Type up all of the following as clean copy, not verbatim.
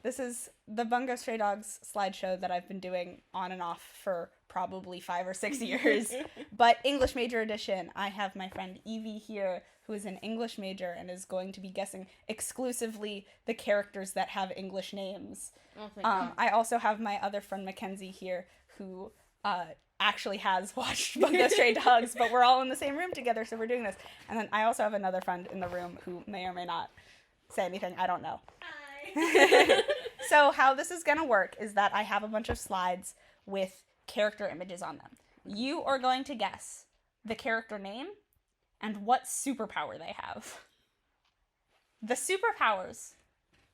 This is the Bungo Stray Dogs slideshow that I've been doing on and off for probably 5 or 6 years. But English major edition, I have my friend Evie here, who is an English major and is going to be guessing exclusively the characters that have English names. Oh, thank God. I also have my other friend Mackenzie here, who actually has watched Bungo Stray Dogs, but we're all in the same room together, so we're doing this. And then I also have another friend in the room who may or may not say anything. I don't know. Hi. So how this is going to work is that I have a bunch of slides with character images on them. You are going to guess the character name and what superpower they have. The superpowers,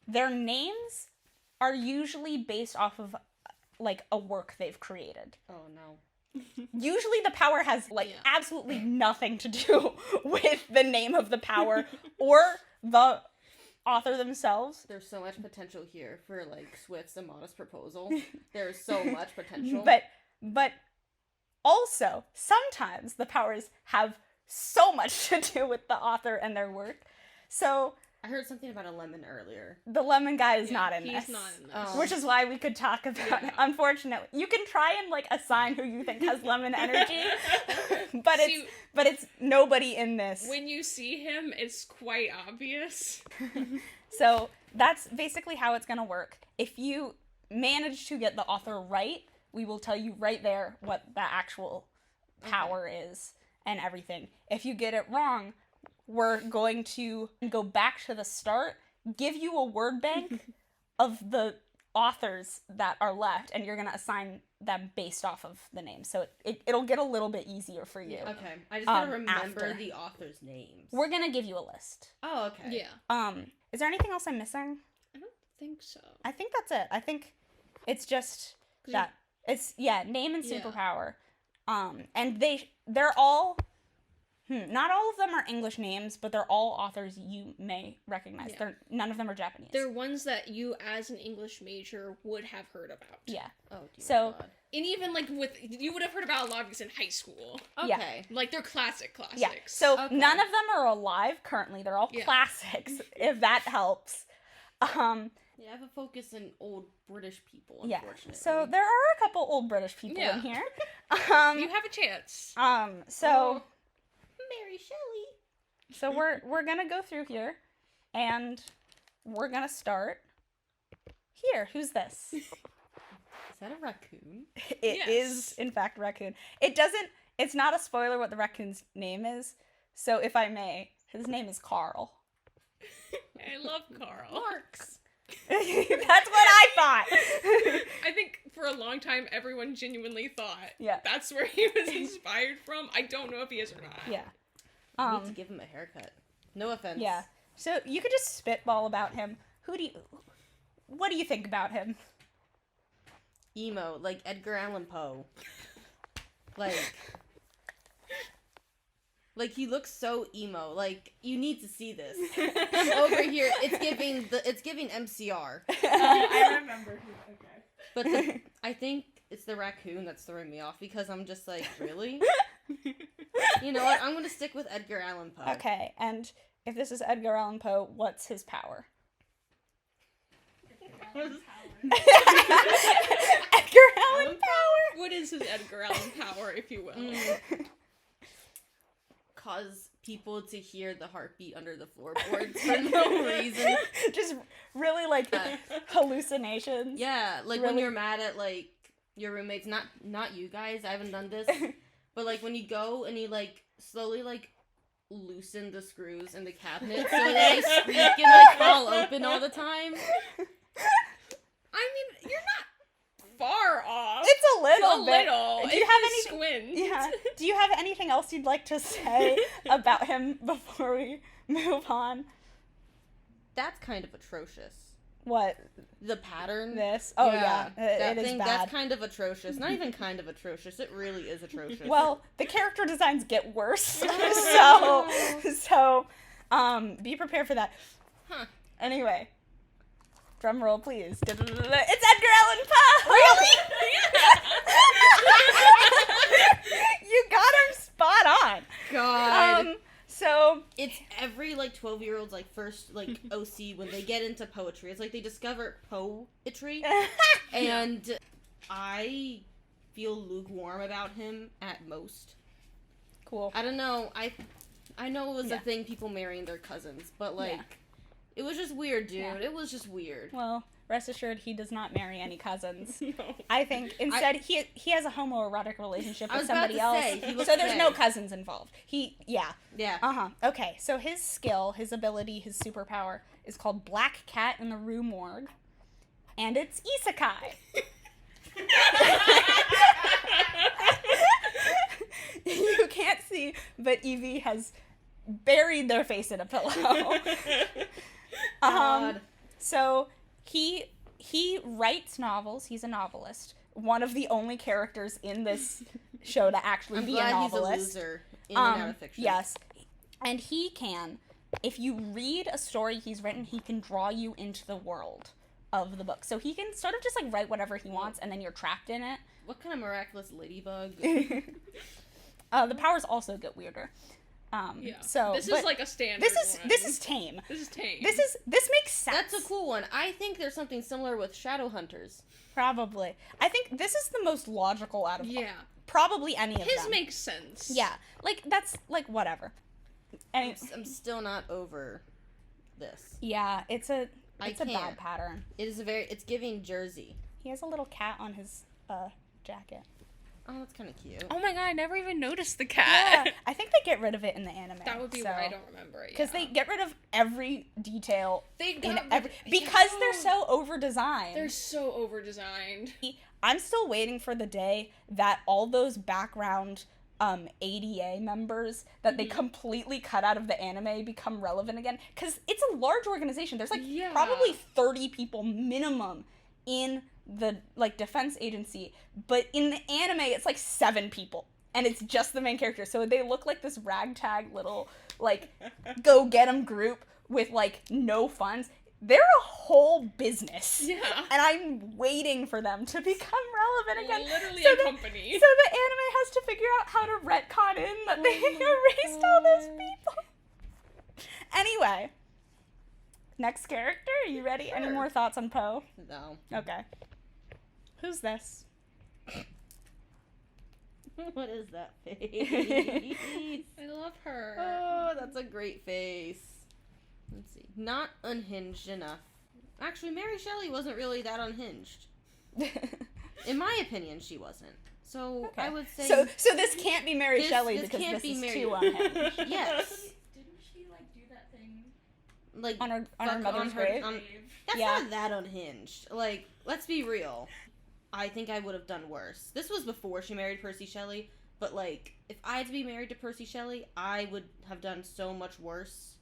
their names are usually based off of like a work they've created. Oh no. Usually the power has absolutely nothing to do with the name of the power or the author themselves. There's so much potential here for like Swift's A Modest Proposal. There's so much potential. But also sometimes the powers have so much to do with the author and their work. So I heard something about a lemon earlier. the lemon guy is not in this. He's not in this. Which is why we could talk about it. Unfortunately, you can try and like assign who you think has lemon energy, but it's nobody in this. When you see him, it's quite obvious. So that's basically how it's gonna work. If you manage to get the author right, we will tell you right there what the actual power is and everything. If you get it wrong, we're going to go back to the start, give you a word bank of the authors that are left, and you're going to assign them based off of the name. So it'll get a little bit easier for you. Okay. I just gotta remember after. the author's names. We're going to give you a list. Oh, okay. Yeah. Is there anything else I'm missing? I don't think so. I think that's it. I think it's just that. It's, name and superpower. And they're all... not all of them are English names, but they're all authors you may recognize. Yeah. None of them are Japanese. They're ones that you, as an English major, would have heard about. Yeah. Oh, dear So- God. And even, like, you would have heard about a lot of these in high school. Okay. Like, they're classics. Yeah. So Okay. none of them are alive currently. They're all classics, if that helps. Yeah, I have a focus in old British people, unfortunately. So there are a couple old British people in here. You have a chance. So Mary Shelley. So we're gonna go through here, and we're gonna start here. Who's this? Is that a raccoon? It is, in fact, raccoon. It's not a spoiler what the raccoon's name is, so if I may, his name is Carl. I love Carl. Marks. That's what I thought. I think for a long time, everyone genuinely thought Yeah. that's where he was inspired from. I don't know if he is or not. Yeah. I need to give him a haircut. No offense. Yeah. So you could just spitball about him. What do you think about him? Emo, like Edgar Allan Poe. Like he looks so emo. Like you need to see this. Over here, it's giving MCR. I remember. Okay. But I think it's the raccoon that's throwing me off because I'm just like, really? You know what? I'm gonna stick with Edgar Allan Poe. Okay, and if this is Edgar Allan Poe, what's his power? Edgar Allan Power? What is his Edgar Allan power, if you will? Cause people to hear the heartbeat under the floorboards for no reason. Just really like hallucinations. Yeah, like Really? when you're mad at like your roommates, not you guys, I haven't done this. But like when you go and you like slowly like loosen the screws in the cabinet so they squeak and like fall open all the time. I mean, you're not far off. It's a little A bit. little. Do you have any squint? Yeah. Do you have anything else you'd like to say about him before we move on? That's kind of atrocious. What? The pattern. This? Oh yeah, that it is thing, bad. That's kind of atrocious. Not even kind of atrocious. It really is atrocious. Well, the character designs get worse, so be prepared for that. Huh. Anyway, drum roll, please. It's Edgar Allan Poe. Really? You got him spot on. God. So it's every, like, 12-year-old's, like, first, like, OC when they get into poetry. It's like they discover poetry, and I feel lukewarm about him at most. cool. I don't know. I know it was a thing, people marrying their cousins, but, like, it was just weird, dude. Yeah. It was just weird. Well, rest assured, he does not marry any cousins. No. I think instead he has a homoerotic relationship I with was about somebody to else. say, he looks So there's no gay. cousins involved. Yeah. Okay, so his skill, his ability, his superpower is called Black Cat in the Rue Morgue, and it's isekai. You can't see, but Evie has buried their face in a pillow. God. So he writes novels. He's a novelist. One of the only characters in this show to actually I'm be glad a novelist. he's a loser in and out of fiction. Yes. And he can, if you read a story he's written, he can draw you into the world of the book. So he can sort of just like write whatever he wants and then you're trapped in it. What kind of miraculous ladybug? The powers also get weirder. Yeah. So this is like a standard. This is one. tame. This is tame. This makes sense. That's a cool one. I think there's something similar with Shadowhunters. Probably. I think this is the most logical out of Yeah. probably any of His them. makes sense. Yeah. Like that's like whatever. And I'm still not over this. yeah, it's a I bad can't. pattern. It's giving Jersey. He has a little cat on his jacket. Oh, that's kind of cute. Oh my god, I never even noticed the Yeah, cat. I think they get rid of it in the anime. That would be why I don't remember it. Because they get rid of every detail They in got every because they're so over designed. They're so over designed. I'm still waiting for the day that all those background ADA members that they completely cut out of the anime become relevant again. Because it's a large organization. There's like probably 30 people minimum in the like defense agency, but in the anime it's like 7 people and it's just the main character. So they look like this ragtag little like go get 'em group with like no funds. They're a whole business. Yeah. And I'm waiting for them to become relevant again. Literally so a company. So the anime has to figure out how to retcon in that they erased all those people. Anyway. Next character, are you ready? Sure. Any more thoughts on Poe? No. Okay. Who's this? What is that face? I love her. Oh, that's a great face. Let's see. Not unhinged enough. Actually, Mary Shelley wasn't really that unhinged. In my opinion, she wasn't. So Okay. I would say So this can't be Mary Shelley this because can't this be is Mary- too unhinged. yes. Didn't she like do that thing? Like On her fuck mother's her- grave? That's Yeah. not that unhinged. Like, let's be real. I think I would have done worse. This was before she married Percy Shelley, but like, if I had to be married to Percy Shelley, I would have done so much worse.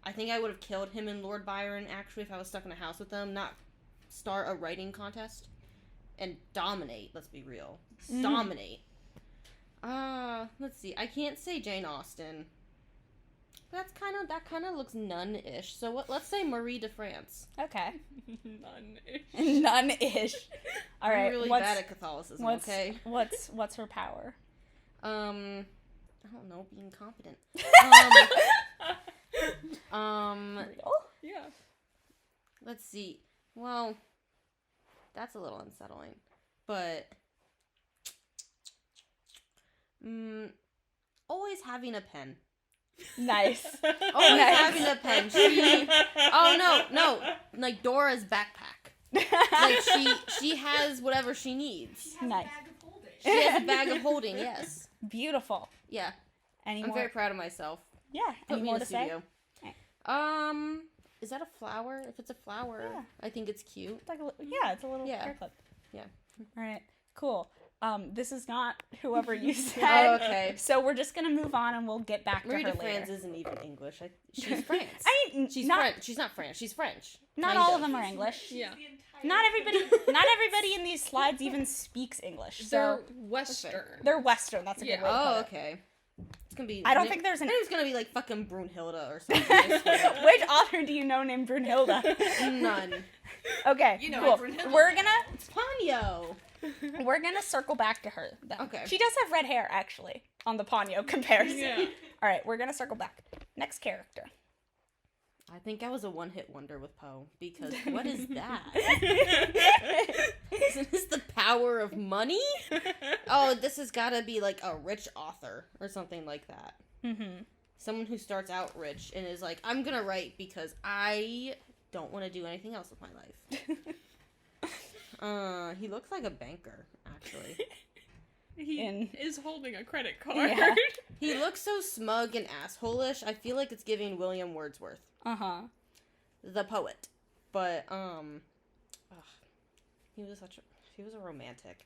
I think I would have killed him and Lord Byron, actually, if I was stuck in a house with them, not start a writing contest. And dominate, let's be real. Dominate. Let's see. I can't say Jane Austen. That kind of looks nun-ish. So let's say Marie de France. Okay. None. None-ish. All right. I'm really bad at Catholicism, okay? What's her power? I don't know, being competent. Real? Yeah. Let's see. Well, that's a little unsettling. But always having a pen. Nice. Always Nice. having a pen. No. Like Dora's backpack. Like she has whatever she needs. Nice. She has a bag of holding, yes. Beautiful. Yeah. Any I'm more? very proud of myself. Yeah. Put Any me more in to the say? studio. Okay. Is that a flower? If it's a flower, Yeah. I think it's cute. It's like it's a little Yeah. hair clip. Yeah. All right. Cool. This is not whoever you said. Oh, okay. So we're just gonna move on and we'll get back Marie to de her France later. isn't even English. She's France. I mean, She's not French. She's not French. She's French. not Kind all of. of them are English. Yeah. Not everybody in these slides even speaks English. They're So Western. they're Western. That's a good Yeah. way to put Oh, it. okay. It's gonna be. I don't think there's an. I think it's gonna be like fucking Brunhilde or something. I swear. Which author do you know named Brunhilde? None. Okay, You know cool. Brunhilde. It's Ponyo. We're gonna circle back to her. Though. Okay. She does have red hair, actually, on the Ponyo comparison. Yeah. All right, we're gonna circle back. Next character. I think I was a one-hit wonder with Poe, because what is that? Isn't this the power of money? Oh, this has got to be like a rich author or something like that. Mm-hmm. Someone who starts out rich and is like, I'm gonna write because I don't want to do anything else with my life. He looks like a banker, actually. He is holding a credit card. Yeah. He looks so smug and asshole-ish. I feel like it's giving William Wordsworth. Uh-huh. The poet. But, he was a romantic.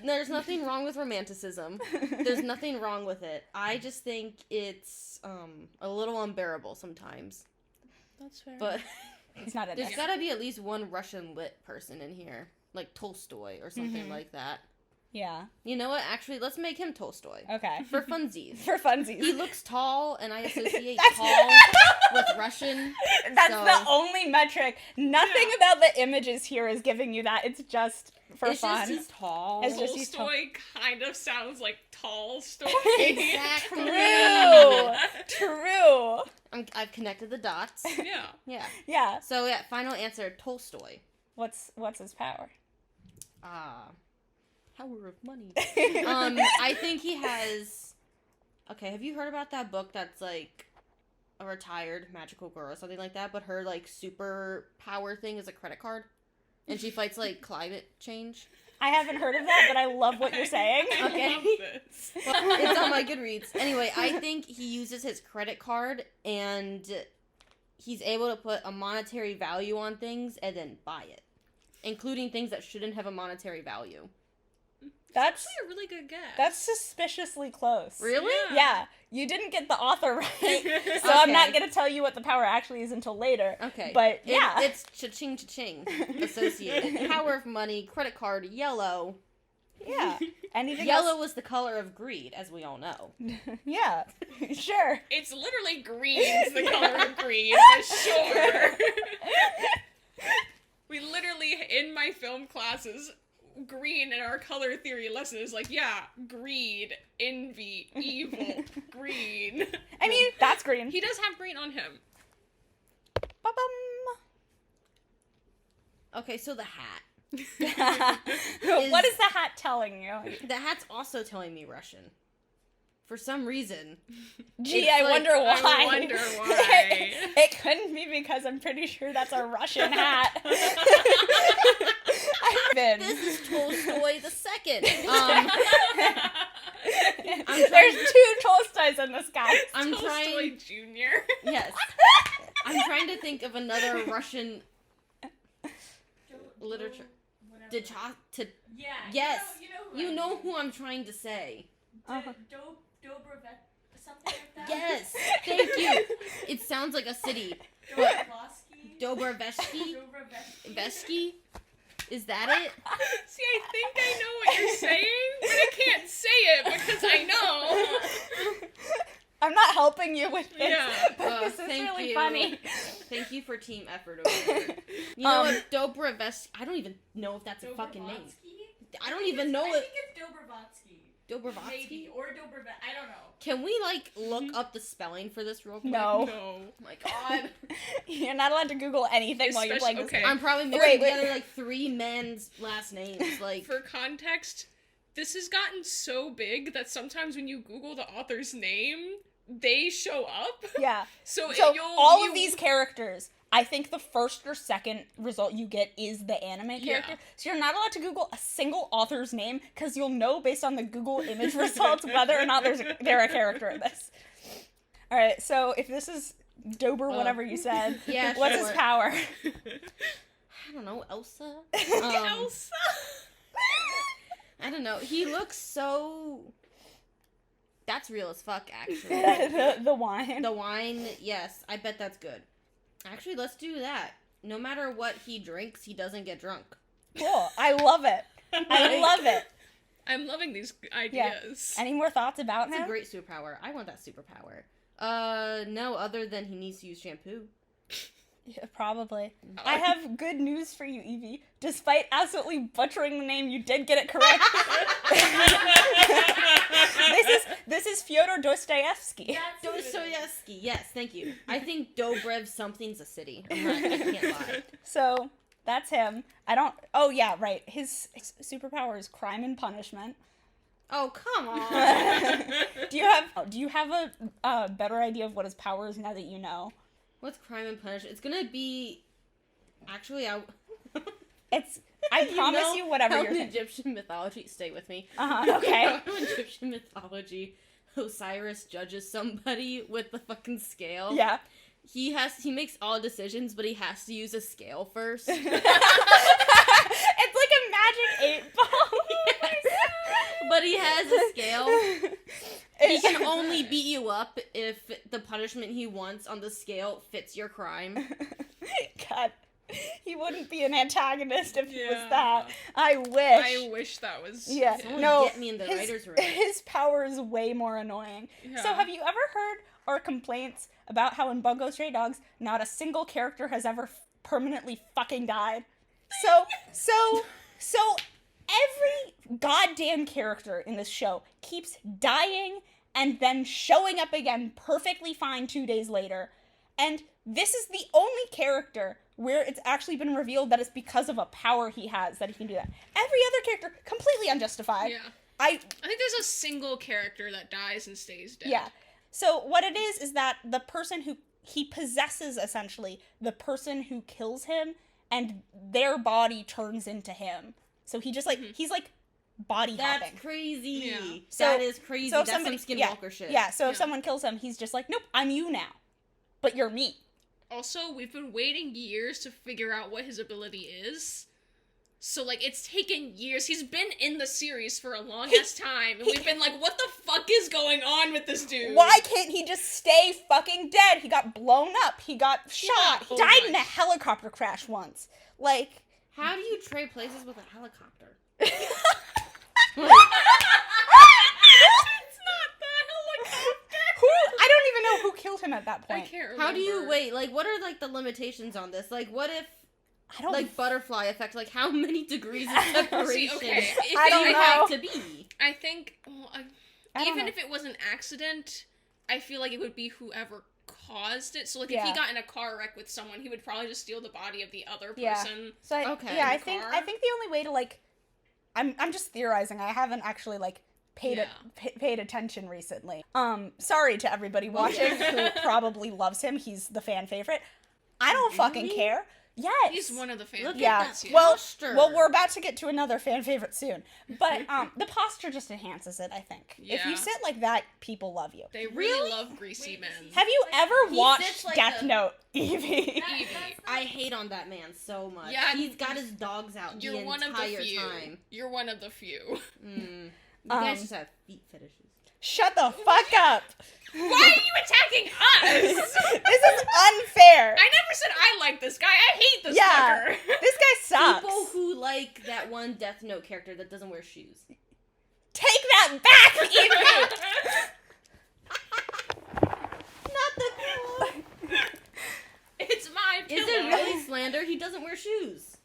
There's nothing wrong with romanticism. There's nothing wrong with it. I just think it's, a little unbearable sometimes. That's fair. But He's not in there's this. gotta be at least one Russian lit person in here. Like Tolstoy or something like that. Yeah. You know what? Actually, let's make him Tolstoy. Okay. For funsies. For funsies. He looks tall, and I associate That's- tall with Russian. That's so- the only metric. Nothing about the images here is giving you that. It's just for It's fun. just he's tall. It's just he's tall. Tolstoy kind of sounds like tall story. Exactly. True. I've connected the dots. Yeah. Yeah. Yeah. So yeah, final answer, Tolstoy. What's his power? Power of money. I think he has... Okay, have you heard about that book that's like a retired magical girl or something like that, but her like super power thing is a credit card? And she fights like climate change? I haven't heard of that, but I love what you're saying. Okay. I love this. Well, it's on my Goodreads. Anyway, I think he uses his credit card and he's able to put a monetary value on things and then buy it. Including things that shouldn't have a monetary value. That's Actually a really good guess. that's suspiciously close. Really? Yeah. You didn't get the author right, so I'm not Okay. gonna tell you what the power actually is until later. Okay. But yeah. It's cha-ching cha-ching associated. Power of money, credit card, yellow. Yeah. Anything Yellow else? was the color of greed, as we all know. Yeah. Sure. It's literally green's the color of green, for sure. We literally, in my film classes, green in our color theory lesson is like, yeah, greed, envy, evil, green. I mean, that's green. He does have green on him. Ba-bum. Okay, so the hat. What is the hat telling you? The hat's also telling me Russian. For some reason. Gee, It's I like- wonder why. I wonder why. It couldn't be because I'm pretty sure that's a Russian hat. I've been. This is Tolstoy the second. There's two Tolstoys in this guy. I'm Tolstoy trying... Jr. Yes. I'm trying to think of another Russian literature. Yeah. Yes. You You know know who I'm trying to say. Uh-huh. Dobrovet, something like that. Yes. Thank you. It sounds like a city. But Dobrovsky. Dobrovesky? Vesky? Is that it? See, I think I know what you're saying, but I can't say it because I know. I'm not helping you with this, Yeah. but this is Thank really you. funny. Thank you for team effort over here. You know what? Dobrovesky. I don't even know if that's a fucking name. I don't even know I it. think it's Dobrovatsky. Dobrovatsky? Maybe. Or Dobrovet. I don't know. Can we, like, look up the spelling for this real quick? No. No. Oh my god. You're not allowed to Google anything while you're playing this Okay. game. I'm probably mixing Wait. together, like, 3 men's last names. Like, For context, this has gotten so big that sometimes when you Google the author's name, they show up. Yeah. So, So you'll, all you, of these characters, I think the first or second result you get is the anime character. Yeah. So you're not allowed to Google a single author's name because you'll know based on the Google image results whether or not they're a character in this. All right. So if this is Dober, whatever you said, yeah, what's sure. his power? I don't know, Elsa? Elsa. I don't know. He looks so... That's real as fuck, actually. the wine. The wine, yes, I bet that's good. Actually, let's do that. No matter what he drinks, he doesn't get drunk. Cool. I love it. I love it. I'm loving these ideas. Any more thoughts about That's him? a great superpower. I want that superpower. No, other than he needs to use shampoo. Yeah, probably. I have good news for you, Evie. Despite absolutely butchering the name, you did get it correct. This is Fyodor Dostoevsky. Dostoevsky, yes, thank you. I think Dobrev something's a city. I can't lie. So, that's him. Oh yeah, right. His superpower is crime and punishment. Oh, come on. Do you have a better idea of what his power is now that you know? What's crime and punishment? It's gonna be... Actually, I promise you whatever how you're in thinking. Egyptian mythology... Stay with me. Okay. In Egyptian mythology, Osiris judges somebody with the fucking scale. Yeah. He makes all decisions, but he has to use a scale first. It's like a magic 8-ball. But he has a scale. He can only beat you up if the punishment he wants on the scale fits your crime. God, he wouldn't be an antagonist if he was Yeah. that. I wish. I wish that was. Yeah, Someone no. get me in the writer's room. His power is way more annoying. Yeah. So, have you ever heard our complaints about how in Bungo Stray Dogs, not a single character has ever permanently fucking died? So every goddamn character in this show keeps dying and then showing up again perfectly fine 2 days later. And this is the only character where it's actually been revealed that it's because of a power he has that he can do that. Every other character, completely unjustified. Yeah. I think there's a single character that dies and stays dead. Yeah. So what it is that the person who he possesses, essentially, the person who kills him, and their body turns into him. So he just, like, he's, like, body hopping. That's crazy. Yeah. That is crazy. So if That's some Skinwalker shit. Yeah, so if Yeah. someone kills him, he's just like, nope, I'm you now. But you're me. Also, we've been waiting years to figure out what his ability is. So, like, it's taken years. He's been in the series for a long-ass time, and we've been like, what the fuck is going on with this dude? Why can't he just stay fucking dead? He got blown up. He got shot. He oh died my. in a helicopter crash once. Like... How do you trade places with a helicopter? It's not the helicopter! I don't even know who killed him at that I point. can't remember. How do you wait? Like, what are like the limitations on this? Like, what if I don't like butterfly effect? Like, how many degrees of separation See, okay, if I it- don't do you know. have to be? I think, well, I don't even know. if it was an accident, I feel like it would be whoever caused it. So, like, if Yeah. he got in a car wreck with someone, he would probably just steal the body of the other Yeah. person. So I, Okay. yeah, In the car? I think the only way to like, I'm just theorizing. I haven't actually like paid attention recently. Sorry to everybody watching who probably loves him. He's the fan favorite. I don't fucking Really? care. Yes. He's one of the fan Look at Yeah. that Well, posture. well, we're about to get to another fan favorite soon. But the posture just enhances it, I think. If you Yeah. sit like that, people love you. They really love greasy Wait, men. does he- Have you ever He watched sits like Death a- Note, Evie? Evie. I hate on that man so much. Yeah, He's got his dogs out You're the one of entire the few. time. You're one of the few. You guys just have feet fetishes. Shut the fuck up. Why are you attacking us? This is unfair. I never said I like this guy. I hate this Yeah. fucker. This guy sucks. People who like that one Death Note character that doesn't wear shoes. Take that back, Evie. Not the It's my pillow. Is it really slander? He doesn't wear shoes.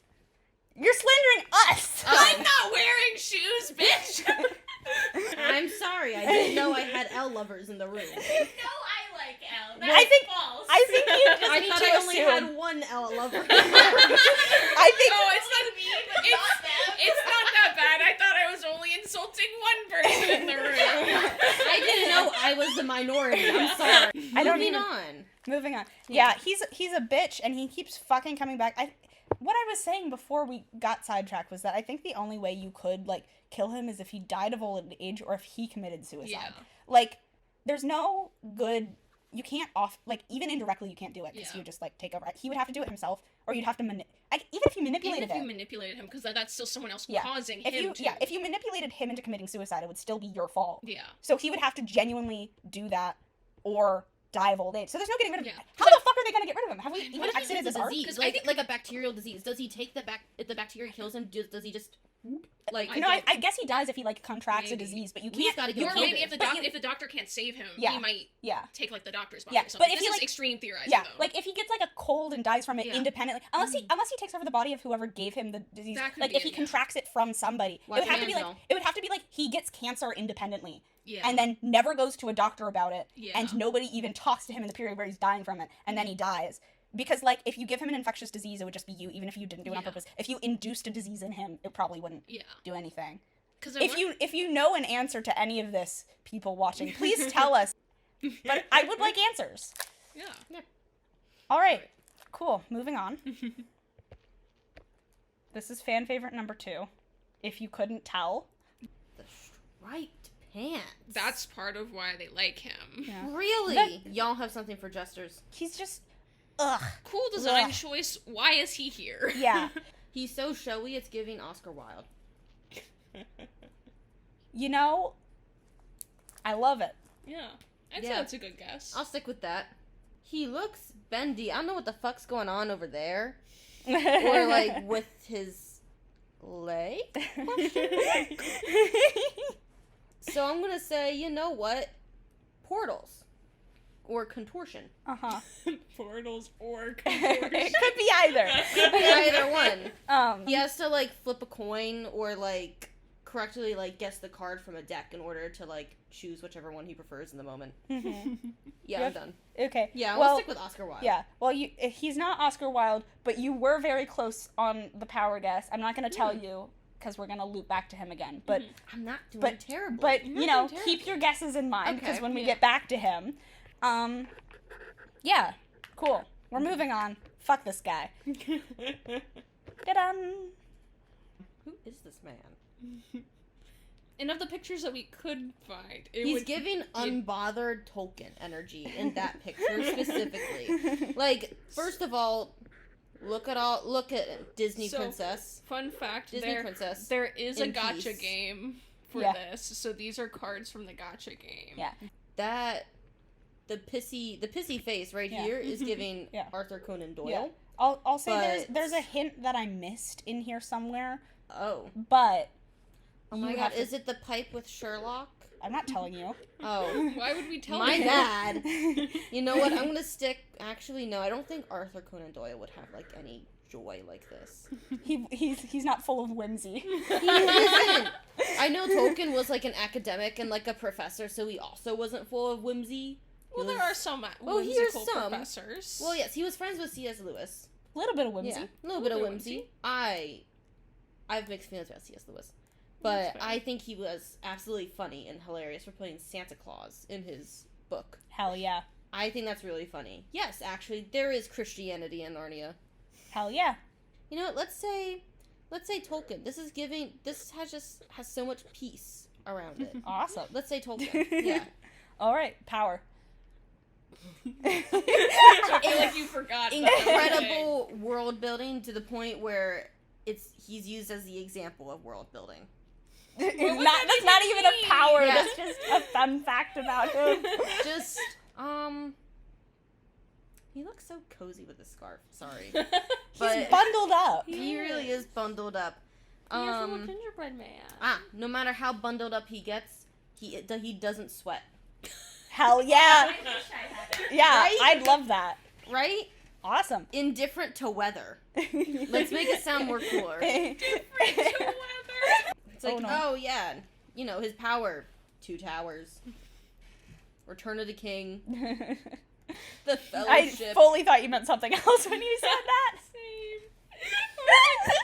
You're slandering us. I'm not wearing shoes, bitch. I'm sorry. I didn't know I had L lovers in the room. No, I like L. That's I think- false. I think you just I need thought to I only assume. had one L lover. I think No, it's not me, but it's, not them. it's not that bad. I thought I was only insulting one person in the room. I didn't know I was the minority. I'm sorry. I don't Moving even- on. Moving on. Yeah, he's a bitch, and he keeps fucking coming back. What I was saying before we got sidetracked was that I think the only way you could like kill him is if he died of old age or if he committed suicide. Yeah. Like, there's no good. You can't even indirectly you can't do it because Yeah. you just like take over. He would have to do it himself, or you'd have to even if you manipulated Even if you him. manipulated him, because that's still someone else Yeah. causing If him you to. if you manipulated him into committing suicide, it would still be your fault. Yeah. So he would have to genuinely do that or die of old age. So there's no getting rid of him. Yeah. How the fuck are they gonna get rid of him? Have we even What if exited it's this a arc? disease? 'Cause I Like, think- like a bacterial disease. Does he take if the bacteria kills him, does he just Like, I guess he dies if he, like, contracts Maybe. a disease, but you He's can't... gotta Or get maybe killed. if the doctor can't save him, Yeah. he might Yeah. take, like, the doctor's body Yeah, or something. but if This he, is like- extreme theorizing, Yeah, though. like, if he gets, like, a cold and dies from it Yeah. independently... Unless he takes over the body of whoever gave him the disease. That could Like, be if it, he yeah. contracts it from somebody. Like it would have to be, like... Manziel. It would have to be, like, he gets cancer independently. yeah. And then never goes to a doctor about it. Yeah. And nobody even talks to him in the period where he's dying from it. And then he dies. Because, like, if you give him an infectious disease, it would just be you, even if you didn't do it on Yeah. purpose. If you induced a disease in him, it probably wouldn't Yeah. do anything. Because If you know an answer to any of this, people watching, please tell us. But I would like answers. Yeah. All right, cool. Moving on. This is fan favorite number 2. If you couldn't tell. The striped pants. That's part of why they like him. Yeah. Really? Y'all have something for jesters. He's just, ugh. Cool design Ugh. choice. Why is he here? Yeah. He's so showy, it's giving Oscar Wilde. You know, I love it. Yeah. I'd say Yeah. that's a good guess. I'll stick with that. He looks bendy. I don't know what the fuck's going on over there. Or, like, with his leg? So I'm gonna say, you know what? Portals. Or contortion. Uh-huh. Portals or It could be either. Could be either one. He Yeah. has to, like, flip a coin or, like, correctly, like, guess the card from a deck in order to, like, choose whichever one he prefers in the moment. Mhm. Yeah, Yep. I'm done. Okay. Yeah, well, we'll stick with Oscar Wilde. Yeah. Well, he's not Oscar Wilde, but you were very close on the power guess. I'm not going to tell you because we're going to loop back to him again. But I'm not doing But- terrible. but I'm you not know, doing keep your guesses in mind because Okay, when we yeah. get back to him, yeah, cool. We're moving on. Fuck this guy. Ta-dum. Who is this man? And of the pictures that we could find, He's giving unbothered Tolkien energy in that picture specifically. Like, first of all, look at Disney So, Princess. Fun fact: Disney Princess. there is a in gotcha peace. game for Yeah. this. So these are cards from the gotcha game. Yeah. That the pissy face right Yeah. here is giving Yeah. Arthur Conan Doyle. Yeah. I'll say But- there's a hint that I missed in here somewhere, Oh. but Oh my you god, have to- is it the pipe with Sherlock? I'm not telling you. Oh. Why would we tell My you? bad. You know what? I'm gonna stick. Actually, no. I don't think Arthur Conan Doyle would have like any joy like this. He's not full of whimsy. He isn't. I know Tolkien was like an academic and like a professor, so he also wasn't full of whimsy. Well, He there was- are some Well, here's whimsical some. professors. Well, yes, he was friends with C.S. Lewis. A little bit of whimsy. Yeah, a little bit of whimsy. I have mixed feelings about C.S. Lewis, but That's fair. I think he was absolutely funny and hilarious for putting Santa Claus in his book. Hell yeah. I think that's really funny. Yes, actually, there is Christianity in Narnia. Hell yeah. You know what? Let's say Tolkien. This has so much peace around it. Awesome. Let's say Tolkien. Yeah. All right, power. I feel like you forgot. about Incredible world building to the point where he's used as the example of world building. That's not even a power. Yeah. That's just a fun fact about him. Just he looks so cozy with his scarf. Sorry, He's but bundled up. he really is bundled up. He has a little gingerbread man. No matter how bundled up he gets, he doesn't sweat. Hell yeah. I wish I had that. Yeah, Right? I'd love that. Right? Awesome. Indifferent to weather. Let's make it sound more cooler. Different to weather. It's like, Oh, no. oh yeah, you know, his power. 2 towers. Return of the King. The I Fellowship. fully thought you meant something else when you said that.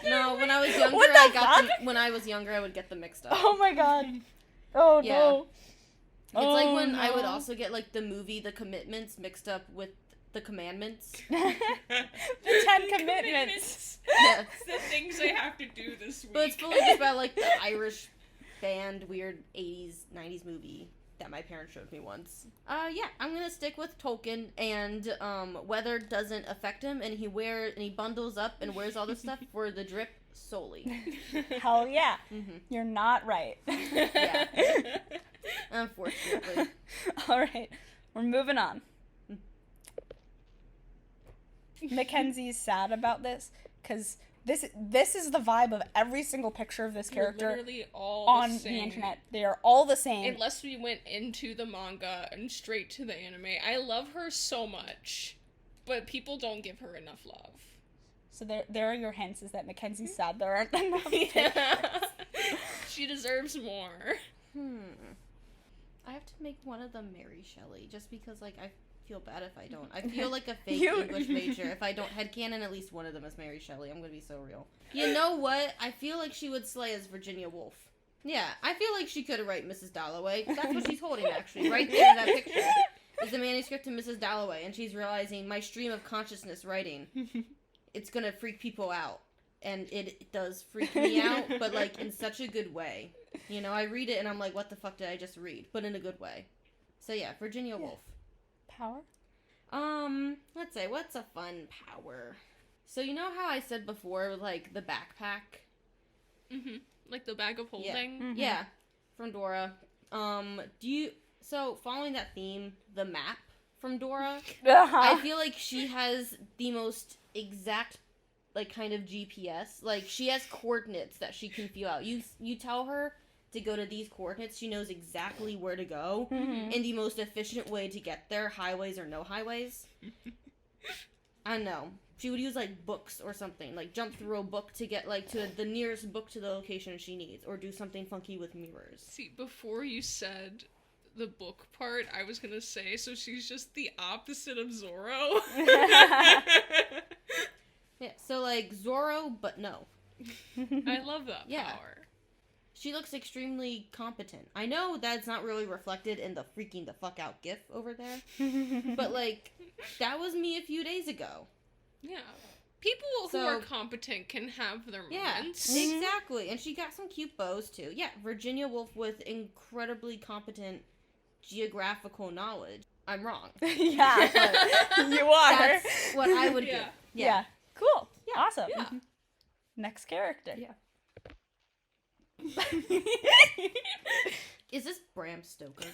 No, when I was younger, What the I got fuck? them. When I was younger, I would get them mixed up. Oh my god. Oh Yeah. no. It's like Oh, when I would no. also get like the movie The Commitments mixed up with The Commandments. The 10 Commitments. Yeah. It's the things I have to do this week. But it's fully just about like the Irish band weird 80s, 90s movie that my parents showed me once. Yeah, I'm gonna stick with Tolkien, and weather doesn't affect him, and he bundles up and wears all this stuff for the drip solely. Hell yeah. Mhm. You're not right. Yeah. Unfortunately. All right. We're moving on. Mackenzie's sad about this because This is the vibe of every single picture of this character literally all on the same. the internet. They are all the same. Unless we went into the manga and straight to the anime. I love her so much, but people don't give her enough love. So there are your hints, is that Mackenzie's sad there aren't enough. Yeah. She deserves more. I have to make one of them Mary Shelley, just because, like, I feel bad if I don't. I feel like a fake English major if I don't headcanon at least one of them as Mary Shelley. I'm gonna be so real. You know what? I feel like she would slay as Virginia Woolf. Yeah, I feel like she could write Mrs. Dalloway. That's what she's holding, actually. Right there in that picture is the manuscript to Mrs. Dalloway, and she's realizing my stream of consciousness writing, it's gonna freak people out. And it does freak me out, but, like, in such a good way. You know, I read it and I'm like, what the fuck did I just read? But in a good way. So yeah, Virginia Woolf. Power? Let's say, what's a fun power? So you know how I said before, like, the backpack? Like the bag of holding? Yeah, from Dora. So following that theme, the map from Dora, I feel like she has the most exact, like, kind of GPS. Like, she has coordinates that she can feel out. You tell her to go to these coordinates, she knows exactly where to go, and the most efficient way to get there, highways or no highways. I don't know. She would use, like, books or something. Like, jump through a book to get, like, to the nearest book to the location she needs. Or do something funky with mirrors. See, before you said the book part, I was gonna say, so she's just the opposite of Zorro. Yeah, so, like, Zorro, but no. I love that power. She looks extremely competent. I know that's not really reflected in the freaking the fuck out gif over there. But, like, that was me a few days ago. Yeah. People who are competent can have their moments. Yeah, exactly. And she got some cute bows, too. Yeah, Virginia Woolf with incredibly competent geographical knowledge. I'm wrong. Yeah, you are. That's what I would give. Yeah. Cool. Yeah. Awesome. Yeah. Next character. Yeah. Is this Bram Stoker?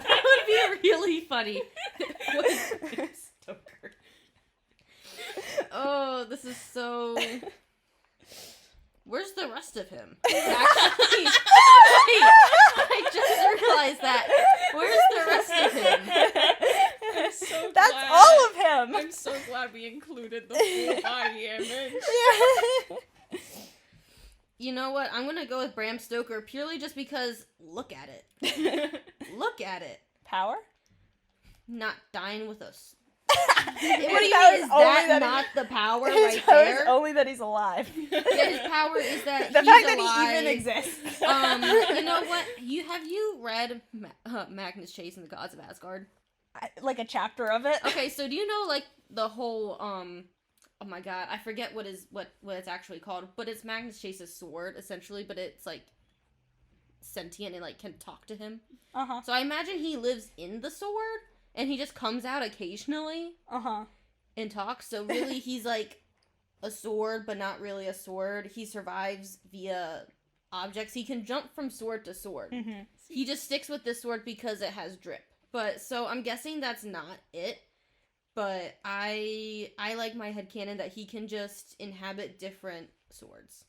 That would be really funny. What is Bram Stoker? Oh, this is so... Where's the rest of him? Actually, wait, I just realized that. Where's the rest of him? I'm so That's glad. all of him. I'm so glad we included the full body image. You know what? I'm gonna go with Bram Stoker purely just because look at it. Look at it. Power? Not dying with us. What do you mean? Is that not the power right there? Only that he's alive. Yeah, his power is that the he's fact that alive. he even exists. You know what? Have you read Magnus Chase and the Gods of Asgard? Like a chapter of it. Okay, so do you know, like, the whole oh my god, I forget what it's actually called, but it's Magnus Chase's sword essentially, but it's like sentient and like can talk to him. So I imagine he lives in the sword and he just comes out occasionally and talks. So really he's like a sword but not really a sword. He survives via objects. He can jump from sword to sword. He just sticks with this sword because it has drip. But so I'm guessing that's not it. But I like my headcanon that he can just inhabit different swords.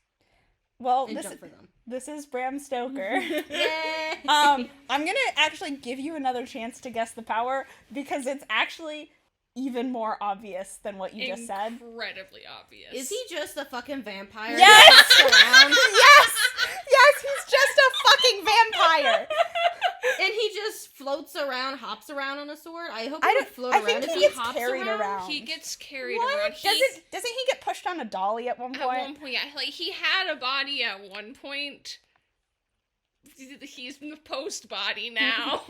Well, and jump for them. This is Bram Stoker. Yay! I'm gonna actually give you another chance to guess the power because it's actually even more obvious than what you just said. Incredibly obvious. Is he just a fucking vampire? Yes! Around? Yes, he's just a fucking vampire. And he just floats around, hops around on a sword? I hope he would float around. think If he he gets hops carried around. He gets carried around. Doesn't he get pushed on a dolly at one point? At one point, yeah. Like, he had a body at one point. He's in the post body now.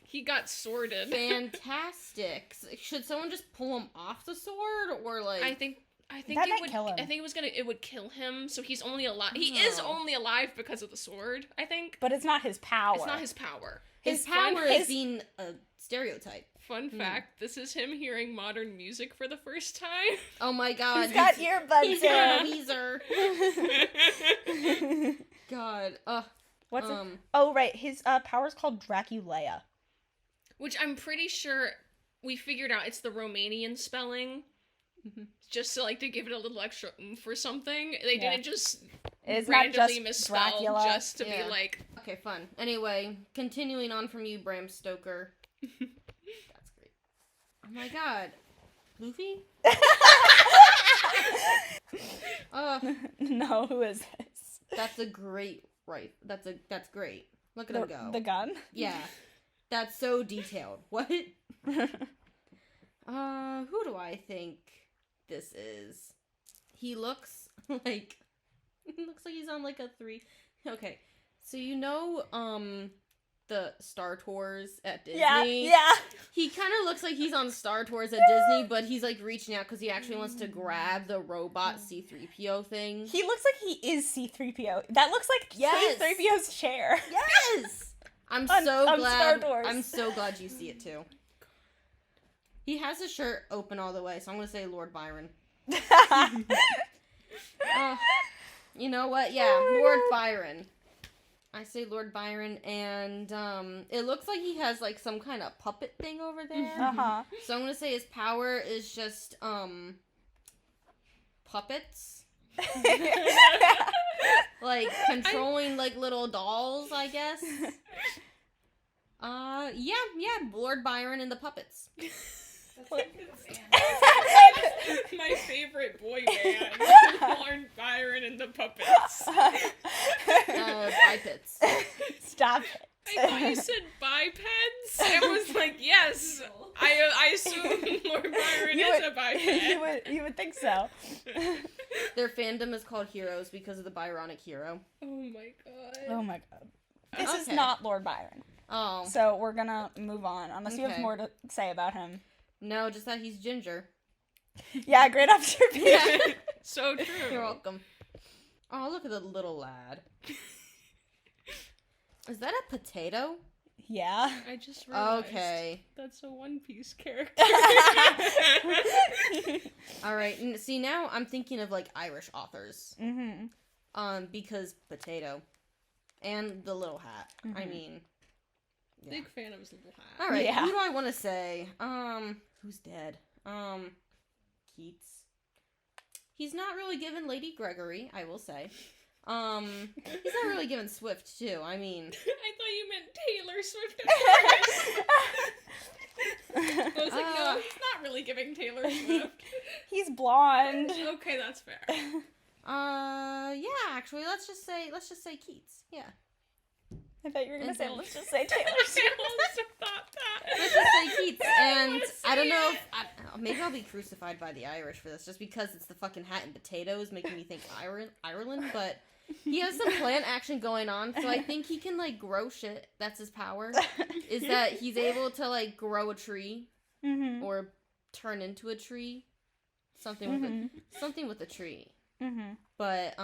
He got sorted. Fantastic. Should someone just pull him off the sword? Or, like... I think that might kill him. I think it would kill him, so he's only alive. He is only alive because of the sword, I think. But it's not his power. It's not his power. His power is being a stereotype. Fun fact, this is him hearing modern music for the first time. Oh my god. He's got earbuds He's in. Weezer. God. What's it? Oh, right. His power's called Draculaea. Which I'm pretty sure we figured out it's the Romanian spelling. just to, like, to give it a little extra oomph or something. They didn't just It's not randomly just misspell Dracula. just to be Yeah. like... Okay, fun. Anyway, continuing on from you, Bram Stoker. That's great. Oh my god. Luffy? No, who is this? That's a great that's great. Look at him go. The gun? Yeah. That's so detailed. What? Who do I think this is? He looks like he's on like a 3. Okay. So you know the Star Tours at Disney? Yeah. He kind of looks like he's on Star Tours at Disney, but he's like reaching out because he actually wants to grab the robot C-3PO thing. He looks like he is C-3PO. That looks like Yes. C-3PO's chair. Yes! I'm On so Star glad. Tours. I'm so glad you see it too. He has his shirt open all the way, so I'm gonna say Lord Byron. You know what? Yeah, Lord Byron. I say Lord Byron, and it looks like he has like some kind of puppet thing over there. Uh-huh. So I'm gonna say his power is just puppets, like controlling like little dolls, I guess. Yeah, Lord Byron and the puppets. My favorite boy band, Lord Byron and the Puppets. Bipeds. Stop it. I thought you said bipeds. I was like, yes. I assume Lord Byron is a biped. You would think so. Their fandom is called Heroes because of the Byronic hero. Oh my god. Oh my god. This is Okay. not Lord Byron. Oh. So we're gonna move on, unless you have Okay. more to say about him. No, just that he's ginger. Yeah, great observation. So true. You're welcome. Oh, look at the little lad. Is that a potato? Yeah. I just realized Okay. that's a One Piece character. All right. See, now I'm thinking of like Irish authors. Mm-hmm. Because potato, and the little hat. I mean, yeah. Big fan of his little hat. All right. Yeah. Who do I want to say? Who's dead? Keats. He's not really given Lady Gregory, I will say. He's not really given Swift too. I mean, I thought you meant Taylor Swift at first. I was like, no, he's not really giving Taylor Swift. He's blonde. Okay, that's fair. yeah, actually, let's just say Keats. Yeah. I thought you were gonna And say, then- let's just say Taylor I Swift. also thought that. Let's just say Keats. And Let's I don't see know it. if maybe I'll be crucified by the Irish for this, just because it's the fucking hat and potatoes making me think Ireland, but he has some plant action going on, so I think he can like grow shit. That's his power. Is that he's able to like grow a tree Mm-hmm. or turn into a tree, something with a tree. Mm-hmm. But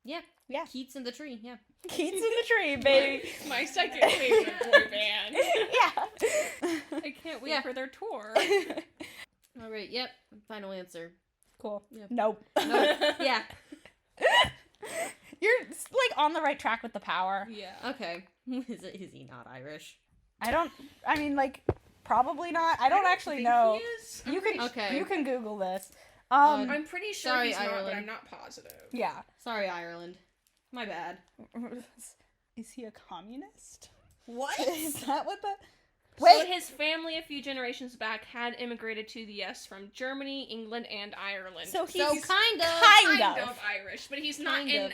yeah, Yeah. Keats in the tree. Yeah. Keats in the tree, baby. My second favorite boy band. Yeah. I can't wait Yeah. for their tour. All right. Yep. Final answer. Cool. Yeah. Nope. No, yeah. You're like on the right track with the power. Yeah. Okay. Is he not Irish? I mean, like, probably not. I don't actually know. He is. You can Okay. You can Google this. I'm pretty sure Sorry, he's not, but Ireland. I'm not positive. Yeah. Sorry, Ireland. My bad. Is he a communist? What? Is that what the? So Wait. his family a few generations back had immigrated to the U.S. from Germany, England, and Ireland. So he's So kind of. kind kind of. of Irish, but he's not Kind an of.